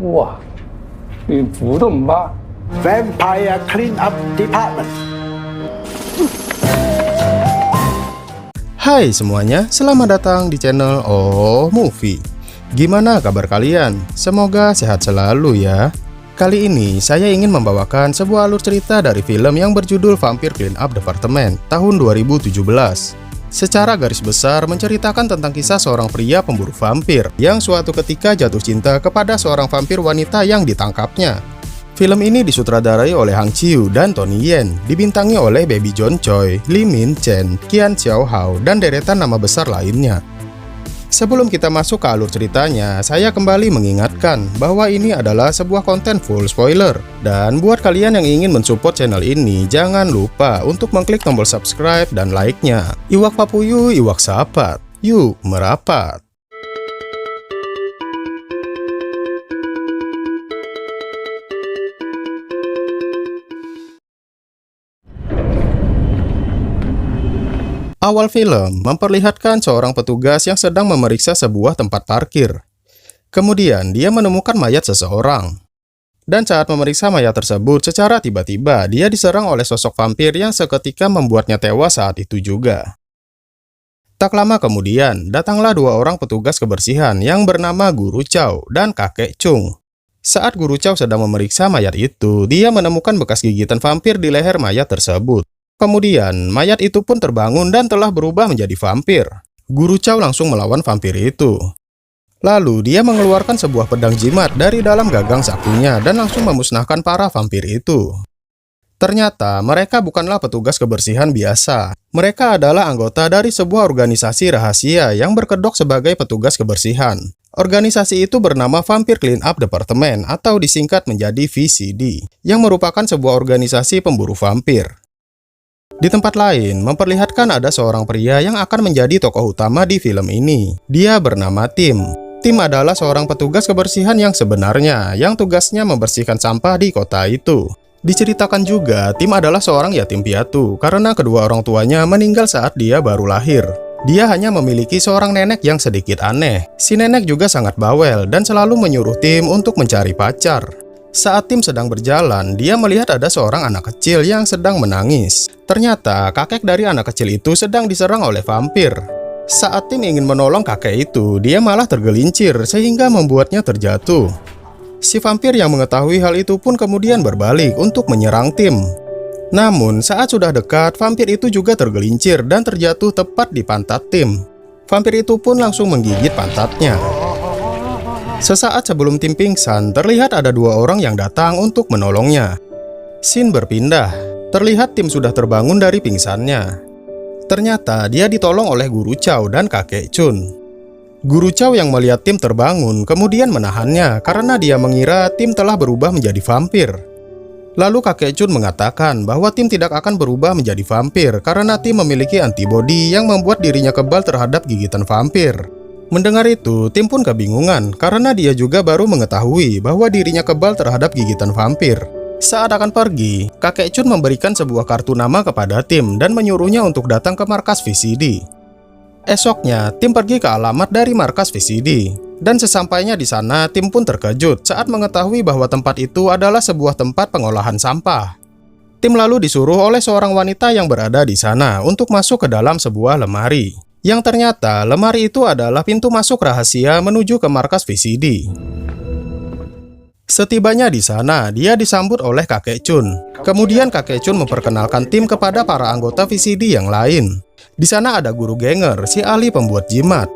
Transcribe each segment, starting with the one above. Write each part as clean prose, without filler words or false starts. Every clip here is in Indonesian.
哇，你不动吧？ Vampire Cleanup Department. Hai semuanya, selamat datang di channel Oh Movie. Gimana kabar kalian? Semoga sehat selalu ya. Kali ini saya ingin membawakan sebuah alur cerita dari film yang berjudul Vampire Cleanup Department tahun 2017. Secara garis besar menceritakan tentang kisah seorang pria pemburu vampir yang suatu ketika jatuh cinta kepada seorang vampir wanita yang ditangkapnya. Film ini disutradarai oleh Hang Chiu dan Tony Yen, dibintangi oleh Baby John Choi, Lee Min Chen, Kian Xiao Hao, dan deretan nama besar lainnya. Sebelum kita masuk ke alur ceritanya, saya kembali mengingatkan bahwa ini adalah sebuah konten full spoiler. Dan buat kalian yang ingin mensupport channel ini, jangan lupa untuk mengklik tombol subscribe dan like-nya. Iwak papuyu, iwak sapat. Yuk, merapat. Awal film memperlihatkan seorang petugas yang sedang memeriksa sebuah tempat parkir. Kemudian dia menemukan mayat seseorang. Dan saat memeriksa mayat tersebut, secara tiba-tiba dia diserang oleh sosok vampir yang seketika membuatnya tewas saat itu juga. Tak lama kemudian, datanglah dua orang petugas kebersihan yang bernama Guru Chow dan Kakek Chung. Saat Guru Chow sedang memeriksa mayat itu, dia menemukan bekas gigitan vampir di leher mayat tersebut. Kemudian, mayat itu pun terbangun dan telah berubah menjadi vampir. Guru Chow langsung melawan vampir itu. Lalu, dia mengeluarkan sebuah pedang jimat dari dalam gagang sakunya dan langsung memusnahkan para vampir itu. Ternyata, mereka bukanlah petugas kebersihan biasa. Mereka adalah anggota dari sebuah organisasi rahasia yang berkedok sebagai petugas kebersihan. Organisasi itu bernama Vampire Cleanup Department atau disingkat menjadi VCD, yang merupakan sebuah organisasi pemburu vampir. Di tempat lain, memperlihatkan ada seorang pria yang akan menjadi tokoh utama di film ini. Dia bernama Tim. Tim adalah seorang petugas kebersihan yang sebenarnya, yang tugasnya membersihkan sampah di kota itu. Diceritakan juga, Tim adalah seorang yatim piatu karena kedua orang tuanya meninggal saat dia baru lahir. Dia hanya memiliki seorang nenek yang sedikit aneh. Si nenek juga sangat bawel dan selalu menyuruh Tim untuk mencari pacar. Saat Tim sedang berjalan, dia melihat ada seorang anak kecil yang sedang menangis. Ternyata, kakek dari anak kecil itu sedang diserang oleh vampir. Saat Tim ingin menolong kakek itu, dia malah tergelincir sehingga membuatnya terjatuh. Si vampir yang mengetahui hal itu pun kemudian berbalik untuk menyerang Tim. Namun, saat sudah dekat, vampir itu juga tergelincir dan terjatuh tepat di pantat Tim. Vampir itu pun langsung menggigit pantatnya. Sesaat sebelum Tim pingsan, terlihat ada dua orang yang datang untuk menolongnya. Scene berpindah. Terlihat Tim sudah terbangun dari pingsannya. Ternyata dia ditolong oleh Guru Chow dan Kakek Chun. Guru Chow yang melihat Tim terbangun kemudian menahannya karena dia mengira Tim telah berubah menjadi vampir. Lalu Kakek Chun mengatakan bahwa Tim tidak akan berubah menjadi vampir karena Tim memiliki antibodi yang membuat dirinya kebal terhadap gigitan vampir. Mendengar itu, Tim pun kebingungan karena dia juga baru mengetahui bahwa dirinya kebal terhadap gigitan vampir. Saat akan pergi, Kakek Chun memberikan sebuah kartu nama kepada Tim dan menyuruhnya untuk datang ke markas VCD. Esoknya, Tim pergi ke alamat dari markas VCD. Dan sesampainya di sana, Tim pun terkejut saat mengetahui bahwa tempat itu adalah sebuah tempat pengolahan sampah. Tim lalu disuruh oleh seorang wanita yang berada di sana untuk masuk ke dalam sebuah lemari. Yang ternyata lemari itu adalah pintu masuk rahasia menuju ke markas VCD. Setibanya di sana, dia disambut oleh Kakek Chun. Kemudian Kakek Chun memperkenalkan Tim kepada para anggota VCD yang lain. Di sana ada Guru Genger, si ahli pembuat jimat.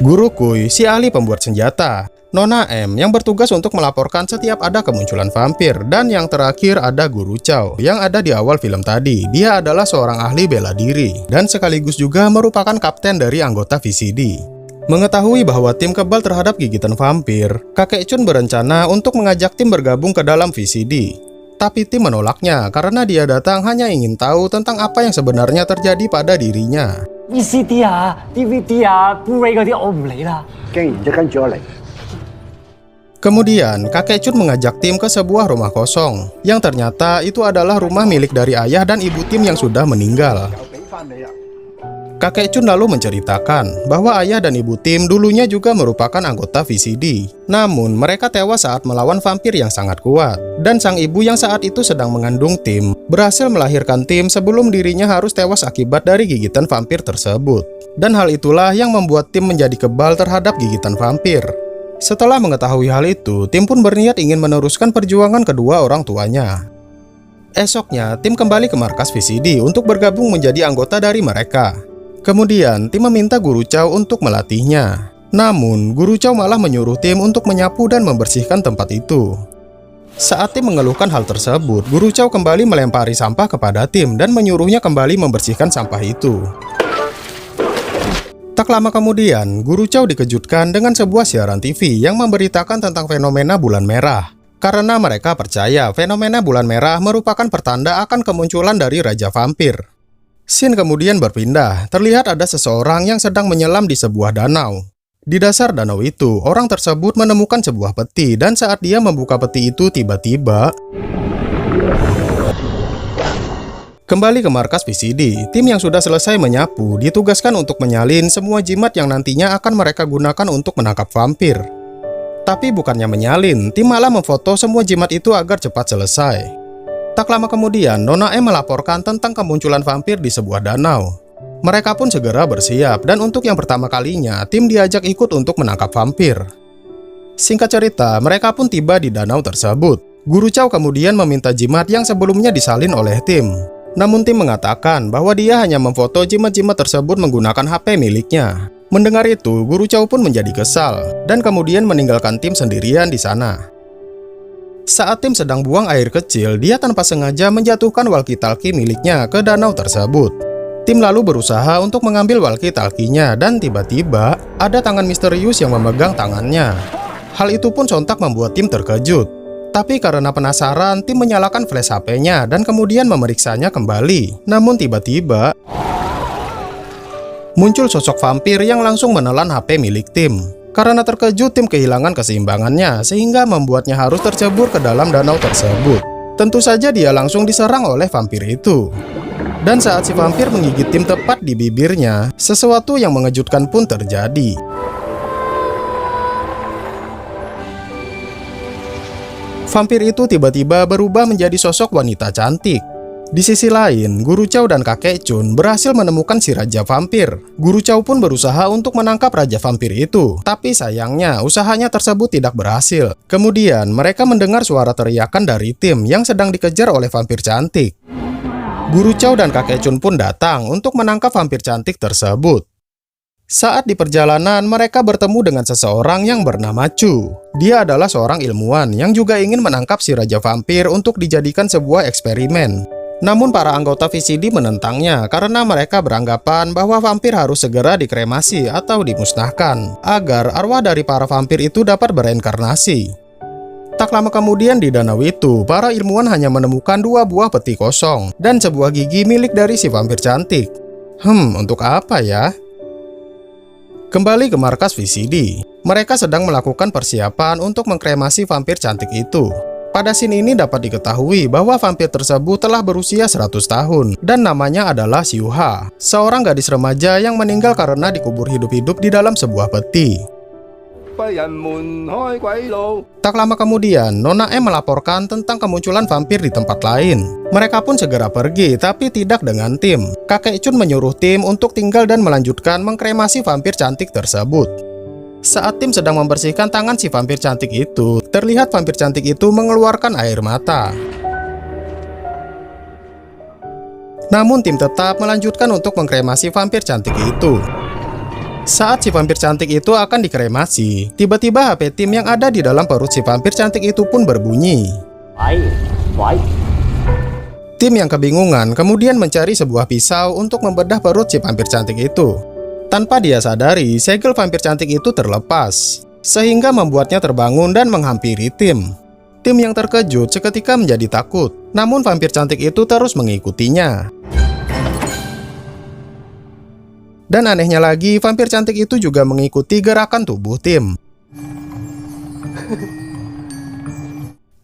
Guru Kui, si ahli pembuat senjata. Nona M yang bertugas untuk melaporkan setiap ada kemunculan vampir. Dan yang terakhir ada Guru Chow yang ada di awal film tadi. Dia adalah seorang ahli bela diri dan sekaligus juga merupakan kapten dari anggota VCD. Mengetahui bahwa Tim kebal terhadap gigitan vampir, Kakek Chun berencana untuk mengajak Tim bergabung ke dalam VCD. Tapi Tim menolaknya karena dia datang hanya ingin tahu tentang apa yang sebenarnya terjadi pada dirinya. VCD 啊、DVD 啊、Blu-ray 嗰啲我唔理啦。竟然就跟住我嚟。 Kemudian, Kakek Chun mengajak Tim ke sebuah rumah kosong, yang ternyata itu adalah rumah milik dari ayah dan ibu Tim yang sudah meninggal. Kakek Chun lalu menceritakan bahwa ayah dan ibu Tim dulunya juga merupakan anggota VCD. Namun, mereka tewas saat melawan vampir yang sangat kuat. Dan sang ibu yang saat itu sedang mengandung Tim berhasil melahirkan Tim sebelum dirinya harus tewas akibat dari gigitan vampir tersebut. Dan hal itulah yang membuat Tim menjadi kebal terhadap gigitan vampir. Setelah mengetahui hal itu, Tim pun berniat ingin meneruskan perjuangan kedua orang tuanya. Esoknya, Tim kembali ke markas VCD untuk bergabung menjadi anggota dari mereka. Kemudian, Tim meminta Guru Chow untuk melatihnya. Namun, Guru Chow malah menyuruh Tim untuk menyapu dan membersihkan tempat itu. Saat Tim mengeluhkan hal tersebut, Guru Chow kembali melempari sampah kepada Tim dan menyuruhnya kembali membersihkan sampah itu. Tak lama kemudian, Guru Chow dikejutkan dengan sebuah siaran TV yang memberitakan tentang fenomena bulan merah. Karena mereka percaya fenomena bulan merah merupakan pertanda akan kemunculan dari Raja Vampir. Scene kemudian berpindah, terlihat ada seseorang yang sedang menyelam di sebuah danau. Di dasar danau itu, orang tersebut menemukan sebuah peti dan saat dia membuka peti itu tiba-tiba... Kembali ke markas VCD, tim yang sudah selesai menyapu ditugaskan untuk menyalin semua jimat yang nantinya akan mereka gunakan untuk menangkap vampir. Tapi bukannya menyalin, tim malah memfoto semua jimat itu agar cepat selesai. Tak lama kemudian, Nona M melaporkan tentang kemunculan vampir di sebuah danau. Mereka pun segera bersiap, dan untuk yang pertama kalinya, tim diajak ikut untuk menangkap vampir. Singkat cerita, mereka pun tiba di danau tersebut. Guru Chow kemudian meminta jimat yang sebelumnya disalin oleh tim. Namun tim mengatakan bahwa dia hanya memfoto jimat-jimat tersebut menggunakan HP miliknya. Mendengar itu, Guru Chow pun menjadi kesal, dan kemudian meninggalkan tim sendirian di sana. Saat tim sedang buang air kecil, dia tanpa sengaja menjatuhkan walkie-talkie miliknya ke danau tersebut. Tim lalu berusaha untuk mengambil walkie-talkie-nya dan tiba-tiba ada tangan misterius yang memegang tangannya. Hal itu pun sontak membuat tim terkejut. Tapi karena penasaran, tim menyalakan flash HP-nya dan kemudian memeriksanya kembali. Namun tiba-tiba muncul sosok vampir yang langsung menelan HP milik tim. Karena terkejut, tim kehilangan keseimbangannya sehingga membuatnya harus tercebur ke dalam danau tersebut. Tentu saja dia langsung diserang oleh vampir itu. Dan saat si vampir menggigit tim tepat di bibirnya, sesuatu yang mengejutkan pun terjadi. Vampir itu tiba-tiba berubah menjadi sosok wanita cantik. Di sisi lain, Guru Chow dan Kakek Chun berhasil menemukan si Raja Vampir. Guru Chow pun berusaha untuk menangkap Raja Vampir itu, tapi sayangnya usahanya tersebut tidak berhasil. Kemudian, mereka mendengar suara teriakan dari tim yang sedang dikejar oleh vampir cantik. Guru Chow dan Kakek Chun pun datang untuk menangkap vampir cantik tersebut. Saat di perjalanan, mereka bertemu dengan seseorang yang bernama Chu. Dia adalah seorang ilmuwan yang juga ingin menangkap si Raja Vampir untuk dijadikan sebuah eksperimen. Namun para anggota VCD menentangnya karena mereka beranggapan bahwa vampir harus segera dikremasi atau dimusnahkan agar arwah dari para vampir itu dapat bereinkarnasi. Tak lama kemudian di danau itu, para ilmuwan hanya menemukan 2 buah peti kosong dan sebuah gigi milik dari si vampir cantik. Untuk apa ya? Kembali ke markas VCD, mereka sedang melakukan persiapan untuk mengkremasi vampir cantik itu. Pada scene ini dapat diketahui bahwa vampir tersebut telah berusia 100 tahun dan namanya adalah Xiu Ha, seorang gadis remaja yang meninggal karena dikubur hidup-hidup di dalam sebuah peti. Tak lama kemudian, Nona M melaporkan tentang kemunculan vampir di tempat lain. Mereka pun segera pergi, tapi tidak dengan tim. Kakek Chun menyuruh tim untuk tinggal dan melanjutkan mengkremasi vampir cantik tersebut. Saat tim sedang membersihkan tangan si vampir cantik itu, terlihat vampir cantik itu mengeluarkan air mata. Namun tim tetap melanjutkan untuk mengkremasi vampir cantik itu. Saat si vampir cantik itu akan dikremasi, tiba-tiba HP tim yang ada di dalam perut si vampir cantik itu pun berbunyi. Tim yang kebingungan kemudian mencari sebuah pisau untuk membedah perut si vampir cantik itu. Tanpa dia sadari, segel vampir cantik itu terlepas, sehingga membuatnya terbangun dan menghampiri tim. Tim yang terkejut seketika menjadi takut, namun vampir cantik itu terus mengikutinya. Dan anehnya lagi, vampir cantik itu juga mengikuti gerakan tubuh tim.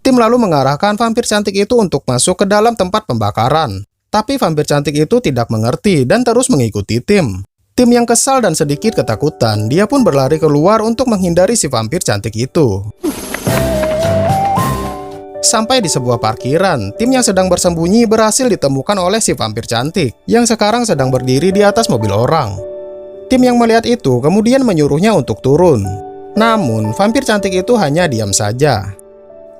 Tim lalu mengarahkan vampir cantik itu untuk masuk ke dalam tempat pembakaran. Tapi vampir cantik itu tidak mengerti dan terus mengikuti tim. Tim yang kesal dan sedikit ketakutan, dia pun berlari keluar untuk menghindari si vampir cantik itu. Sampai di sebuah parkiran, tim yang sedang bersembunyi berhasil ditemukan oleh si vampir cantik yang sekarang sedang berdiri di atas mobil orang. Tim yang melihat itu kemudian menyuruhnya untuk turun. Namun, vampir cantik itu hanya diam saja.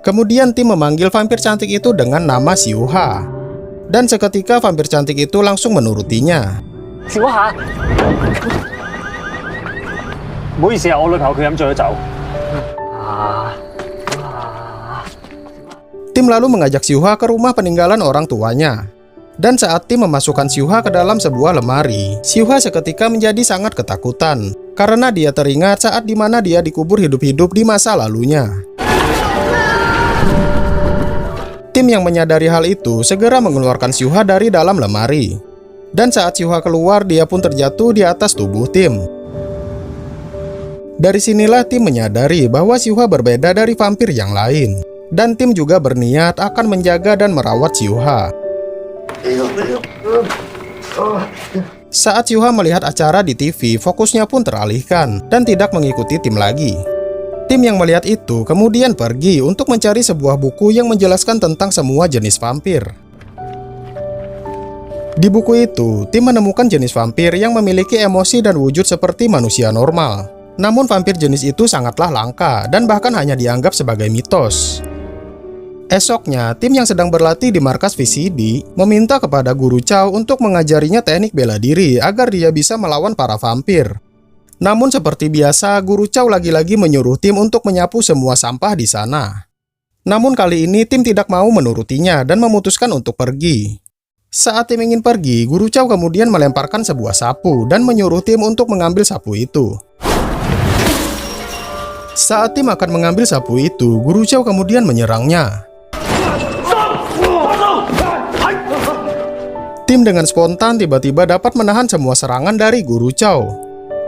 Kemudian tim memanggil vampir cantik itu dengan nama Xiuha. Dan seketika vampir cantik itu langsung menurutinya. 小下，唔好意思啊，我女朋友佢飲醉咗酒。Tim lalu mengajak Xiuha ke rumah peninggalan orang tuanya. Dan saat tim memasukkan Xiuha ke dalam sebuah lemari, Xiuha seketika menjadi sangat ketakutan karena dia teringat saat dimana dia dikubur hidup-hidup di masa lalunya. Tim yang menyadari hal itu segera mengeluarkan Xiuha dari dalam lemari. Dan saat Xiuha keluar, dia pun terjatuh di atas tubuh Tim. Dari sinilah Tim menyadari bahwa Xiuha berbeda dari vampir yang lain. Dan Tim juga berniat akan menjaga dan merawat Xiuha. Saat Xiuha melihat acara di TV, fokusnya pun teralihkan dan tidak mengikuti Tim lagi. Tim yang melihat itu kemudian pergi untuk mencari sebuah buku yang menjelaskan tentang semua jenis vampir. Di buku itu, Tim menemukan jenis vampir yang memiliki emosi dan wujud seperti manusia normal. Namun vampir jenis itu sangatlah langka dan bahkan hanya dianggap sebagai mitos. Esoknya, Tim yang sedang berlatih di markas VCD meminta kepada Guru Chow untuk mengajarinya teknik bela diri agar dia bisa melawan para vampir. Namun seperti biasa, Guru Chow lagi-lagi menyuruh Tim untuk menyapu semua sampah di sana. Namun kali ini Tim tidak mau menurutinya dan memutuskan untuk pergi. Saat Tim ingin pergi, Guru Chow kemudian melemparkan sebuah sapu dan menyuruh Tim untuk mengambil sapu itu. Saat Tim akan mengambil sapu itu, Guru Chow kemudian menyerangnya. Tim dengan spontan tiba-tiba dapat menahan semua serangan dari Guru Chow.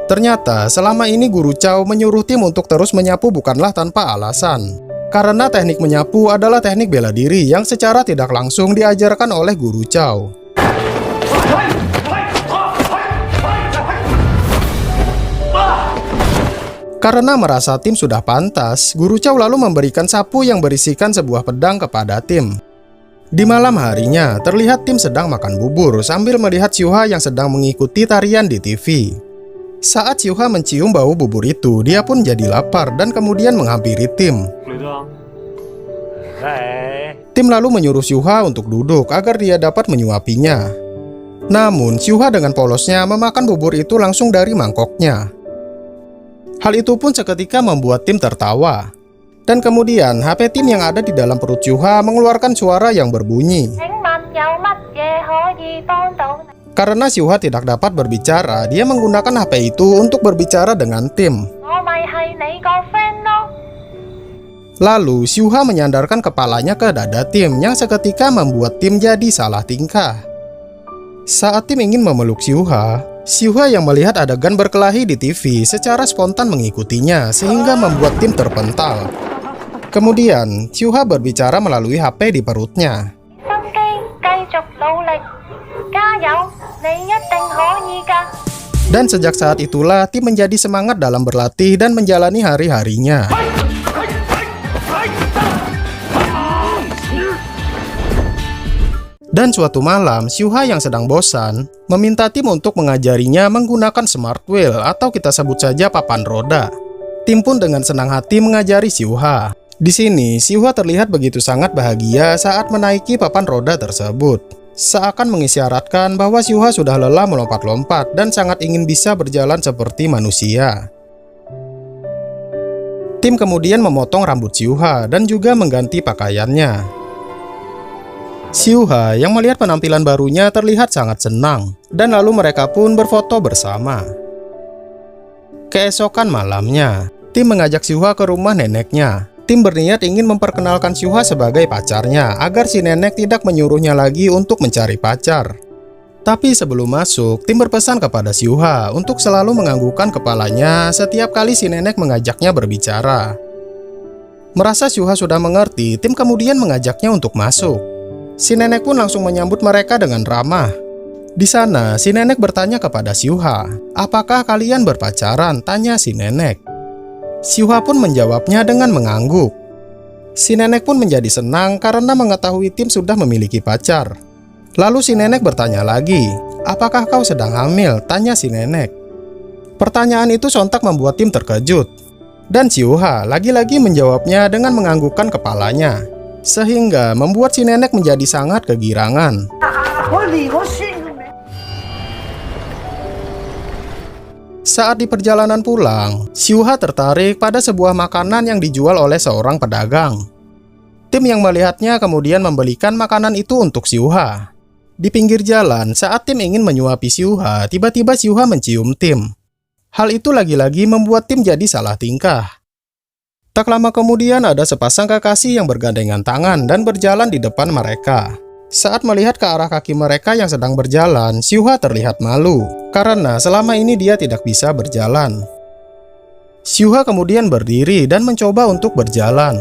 Ternyata selama ini Guru Chow menyuruh Tim untuk terus menyapu bukanlah tanpa alasan. Karena teknik menyapu adalah teknik bela diri yang secara tidak langsung diajarkan oleh Guru Chow. Karena merasa Tim sudah pantas, Guru Chow lalu memberikan sapu yang berisikan sebuah pedang kepada Tim. Di malam harinya, terlihat Tim sedang makan bubur sambil melihat Xiuha yang sedang mengikuti tarian di TV. Saat Xiuha mencium bau bubur itu, dia pun jadi lapar dan kemudian menghampiri Tim. Tim lalu menyuruh Xiuha untuk duduk agar dia dapat menyuapinya. Namun, Xiuha dengan polosnya memakan bubur itu langsung dari mangkoknya. Hal itu pun seketika membuat Tim tertawa. Dan kemudian, HP Tim yang ada di dalam perut Xiuha mengeluarkan suara yang berbunyi. Karena Xiuha tidak dapat berbicara, dia menggunakan HP itu untuk berbicara dengan Tim. Lalu, Xiuha menyandarkan kepalanya ke dada Tim yang seketika membuat Tim jadi salah tingkah. Saat Tim ingin memeluk Xiuha, Xiuha yang melihat adegan berkelahi di TV secara spontan mengikutinya sehingga membuat Tim terpental. Kemudian, Xiuha berbicara melalui HP di perutnya. Dan sejak saat itulah Tim menjadi semangat dalam berlatih dan menjalani hari-harinya. Dan suatu malam, Xiuha yang sedang bosan meminta Tim untuk mengajarinya menggunakan smart wheel atau kita sebut saja papan roda. Tim pun dengan senang hati mengajari Xiuha. Di sini, Xiuha terlihat begitu sangat bahagia saat menaiki papan roda tersebut. Seakan mengisyaratkan bahwa Xiuha sudah lelah melompat-lompat dan sangat ingin bisa berjalan seperti manusia. Tim kemudian memotong rambut Xiuha dan juga mengganti pakaiannya. Xiuha yang melihat penampilan barunya terlihat sangat senang, dan lalu mereka pun berfoto bersama. Keesokan malamnya, Tim mengajak Xiuha ke rumah neneknya. Tim berniat ingin memperkenalkan Xiuha sebagai pacarnya agar si nenek tidak menyuruhnya lagi untuk mencari pacar. Tapi sebelum masuk, Tim berpesan kepada Xiuha untuk selalu menganggukkan kepalanya setiap kali si nenek mengajaknya berbicara. Merasa Xiuha sudah mengerti, Tim kemudian mengajaknya untuk masuk. Si nenek pun langsung menyambut mereka dengan ramah. Di sana, si nenek bertanya kepada Xiuha, "Apakah kalian berpacaran?" tanya si nenek. Xiuha pun menjawabnya dengan mengangguk. Si nenek pun menjadi senang karena mengetahui Tim sudah memiliki pacar. Lalu si nenek bertanya lagi, "Apakah kau sedang hamil?" tanya si nenek. Pertanyaan itu sontak membuat Tim terkejut. Dan Xiuha lagi-lagi menjawabnya dengan menganggukkan kepalanya, sehingga membuat si nenek menjadi sangat kegirangan. Saat di perjalanan pulang, Xiuha tertarik pada sebuah makanan yang dijual oleh seorang pedagang. Tim yang melihatnya kemudian membelikan makanan itu untuk Xiuha. Di pinggir jalan, saat Tim ingin menyuapi Xiuha, tiba-tiba Xiuha mencium Tim. Hal itu lagi-lagi membuat Tim jadi salah tingkah. Tak lama kemudian ada sepasang kekasih yang bergandengan tangan dan berjalan di depan mereka. Saat melihat ke arah kaki mereka yang sedang berjalan, Xiuha terlihat malu, karena selama ini dia tidak bisa berjalan. Xiuha kemudian berdiri dan mencoba untuk berjalan.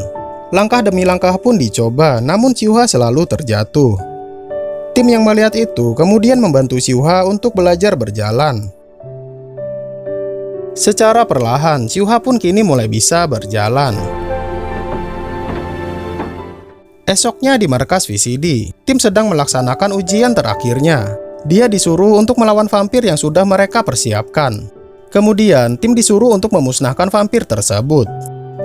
Langkah demi langkah pun dicoba, namun Xiuha selalu terjatuh. Tim yang melihat itu kemudian membantu Xiuha untuk belajar berjalan. Secara perlahan, Xiuha pun kini mulai bisa berjalan. Esoknya di markas VCD, Tim sedang melaksanakan ujian terakhirnya. Dia disuruh untuk melawan vampir yang sudah mereka persiapkan. Kemudian, Tim disuruh untuk memusnahkan vampir tersebut.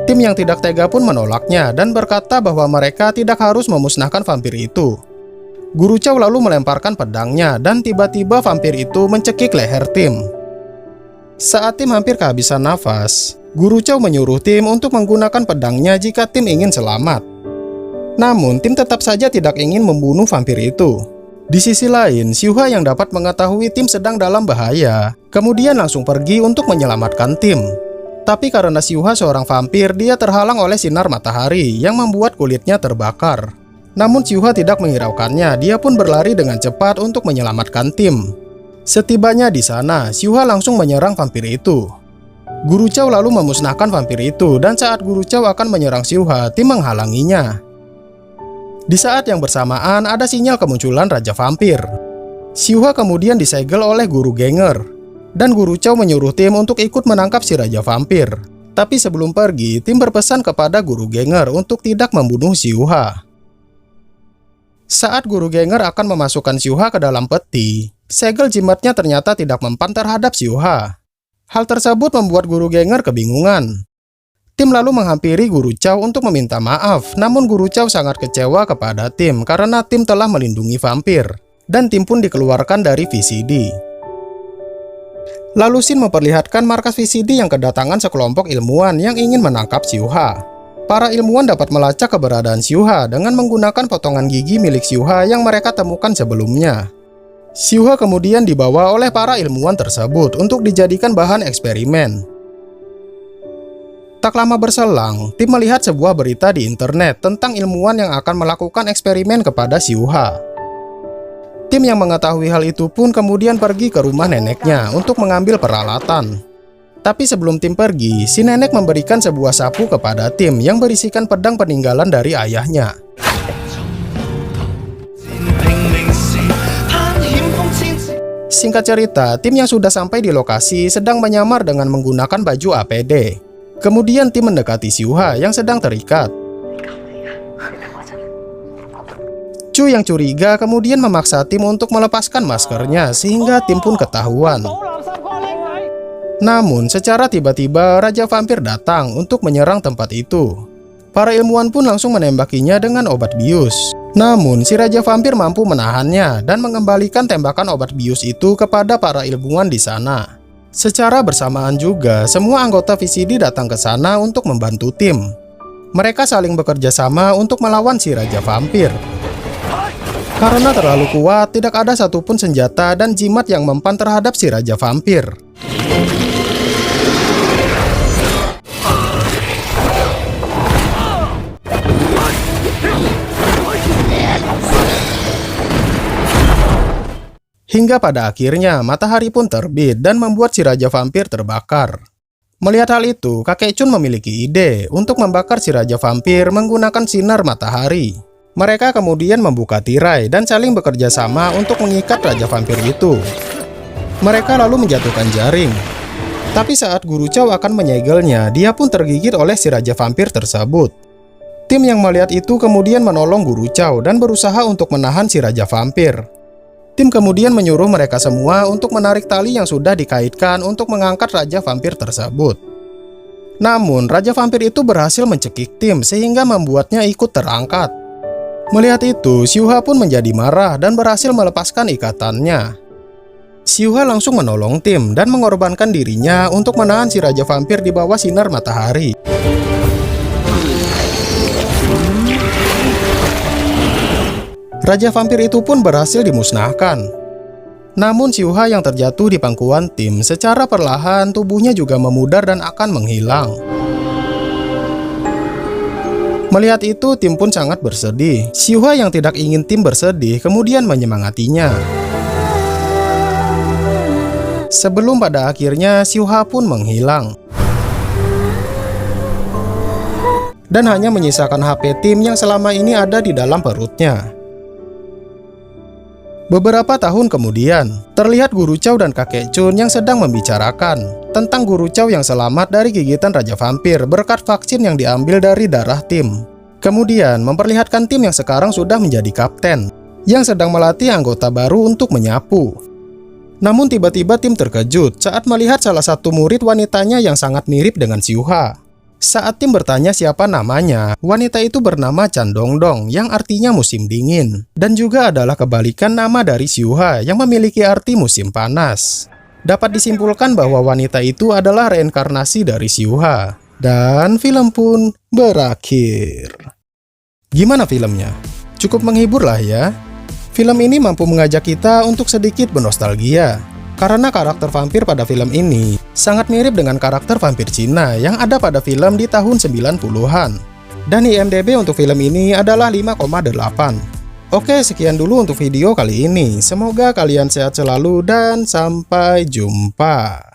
Tim yang tidak tega pun menolaknya dan berkata bahwa mereka tidak harus memusnahkan vampir itu. Guru Chow lalu melemparkan pedangnya dan tiba-tiba vampir itu mencekik leher Tim. Saat Tim hampir kehabisan nafas, Guru Chow menyuruh Tim untuk menggunakan pedangnya jika Tim ingin selamat. Namun, Tim tetap saja tidak ingin membunuh vampir itu. Di sisi lain, Xiuha yang dapat mengetahui Tim sedang dalam bahaya, kemudian langsung pergi untuk menyelamatkan Tim. Tapi karena Xiuha seorang vampir, dia terhalang oleh sinar matahari yang membuat kulitnya terbakar. Namun Xiuha tidak menghiraukannya, dia pun berlari dengan cepat untuk menyelamatkan Tim. Setibanya di sana, Xiuha langsung menyerang vampir itu. Guru Chow lalu memusnahkan vampir itu, dan saat Guru Chow akan menyerang Xiuha, Tim menghalanginya. Di saat yang bersamaan, ada sinyal kemunculan Raja Vampir. Xiuha kemudian disegel oleh Guru Genger, dan Guru Chow menyuruh Tim untuk ikut menangkap si Raja Vampir. Tapi sebelum pergi, Tim berpesan kepada Guru Genger untuk tidak membunuh Xiuha. Saat Guru Genger akan memasukkan Xiuha ke dalam peti, segel jimatnya ternyata tidak mempan terhadap Xiuha. Hal tersebut membuat Guru Genger kebingungan. Tim lalu menghampiri Guru Chow untuk meminta maaf, namun Guru Chow sangat kecewa kepada Tim karena Tim telah melindungi vampir, dan Tim pun dikeluarkan dari VCD. Lalu Shin memperlihatkan markas VCD yang kedatangan sekelompok ilmuwan yang ingin menangkap Xiuha. Para ilmuwan dapat melacak keberadaan Xiuha dengan menggunakan potongan gigi milik Xiuha yang mereka temukan sebelumnya. Xiuha kemudian dibawa oleh para ilmuwan tersebut untuk dijadikan bahan eksperimen. Tak lama berselang, Tim melihat sebuah berita di internet tentang ilmuwan yang akan melakukan eksperimen kepada Xiuha. Tim yang mengetahui hal itu pun kemudian pergi ke rumah neneknya untuk mengambil peralatan. Tapi sebelum Tim pergi, si nenek memberikan sebuah sapu kepada Tim yang berisikan pedang peninggalan dari ayahnya. Singkat cerita, Tim yang sudah sampai di lokasi sedang menyamar dengan menggunakan baju APD. Kemudian Tim mendekati Xiuha yang sedang terikat. Chu yang curiga kemudian memaksa Tim untuk melepaskan maskernya sehingga Tim pun ketahuan. Namun secara tiba-tiba Raja Vampir datang untuk menyerang tempat itu. Para ilmuwan pun langsung menembakinya dengan obat bius. Namun si Raja Vampir mampu menahannya dan mengembalikan tembakan obat bius itu kepada para ilmuwan di sana. Secara bersamaan juga, semua anggota VCD datang ke sana untuk membantu Tim. Mereka saling bekerja sama untuk melawan si Raja Vampir. Karena terlalu kuat, tidak ada satupun senjata dan jimat yang mempan terhadap si Raja Vampir. Hingga pada akhirnya matahari pun terbit dan membuat si Raja Vampir terbakar. Melihat hal itu, kakek Chun memiliki ide untuk membakar si Raja Vampir menggunakan sinar matahari. Mereka kemudian membuka tirai dan saling bekerja sama untuk mengikat Raja Vampir itu. Mereka lalu menjatuhkan jaring. Tapi saat Guru Chow akan menyegelnya, dia pun tergigit oleh si Raja Vampir tersebut. Tim yang melihat itu kemudian menolong Guru Chow dan berusaha untuk menahan si Raja Vampir. Tim kemudian menyuruh mereka semua untuk menarik tali yang sudah dikaitkan untuk mengangkat Raja Vampir tersebut. Namun, Raja Vampir itu berhasil mencekik tim sehingga membuatnya ikut terangkat. Melihat itu, Xiuha pun menjadi marah dan berhasil melepaskan ikatannya. Xiuha langsung menolong tim dan mengorbankan dirinya untuk menahan si Raja Vampir di bawah sinar matahari. Raja Vampir itu pun berhasil dimusnahkan. Namun Xiuha yang terjatuh di pangkuan tim, secara perlahan tubuhnya juga memudar dan akan menghilang. Melihat itu, tim pun sangat bersedih. Xiuha yang tidak ingin tim bersedih kemudian menyemangatinya. Sebelum pada akhirnya Xiuha pun menghilang. Dan hanya menyisakan HP tim yang selama ini ada di dalam perutnya. Beberapa tahun kemudian, terlihat Guru Chow dan Kakek Chun yang sedang membicarakan tentang Guru Chow yang selamat dari gigitan Raja Vampir berkat vaksin yang diambil dari darah tim. Kemudian memperlihatkan tim yang sekarang sudah menjadi kapten, yang sedang melatih anggota baru untuk menyapu. Namun tiba-tiba tim terkejut saat melihat salah satu murid wanitanya yang sangat mirip dengan Xiuha. Saat tim bertanya siapa namanya, wanita itu bernama Chan Dongdong yang artinya musim dingin, dan juga adalah kebalikan nama dari Xiuha yang memiliki arti musim panas. Dapat disimpulkan bahwa wanita itu adalah reinkarnasi dari Xiuha, dan film pun berakhir. Gimana filmnya? Cukup menghibur lah ya. Film ini mampu mengajak kita untuk sedikit bernostalgia. Karena karakter vampir pada film ini sangat mirip dengan karakter vampir Cina yang ada pada film di tahun 90-an. Dan IMDb untuk film ini adalah 5,8. Oke, sekian dulu untuk video kali ini. Semoga kalian sehat selalu dan sampai jumpa.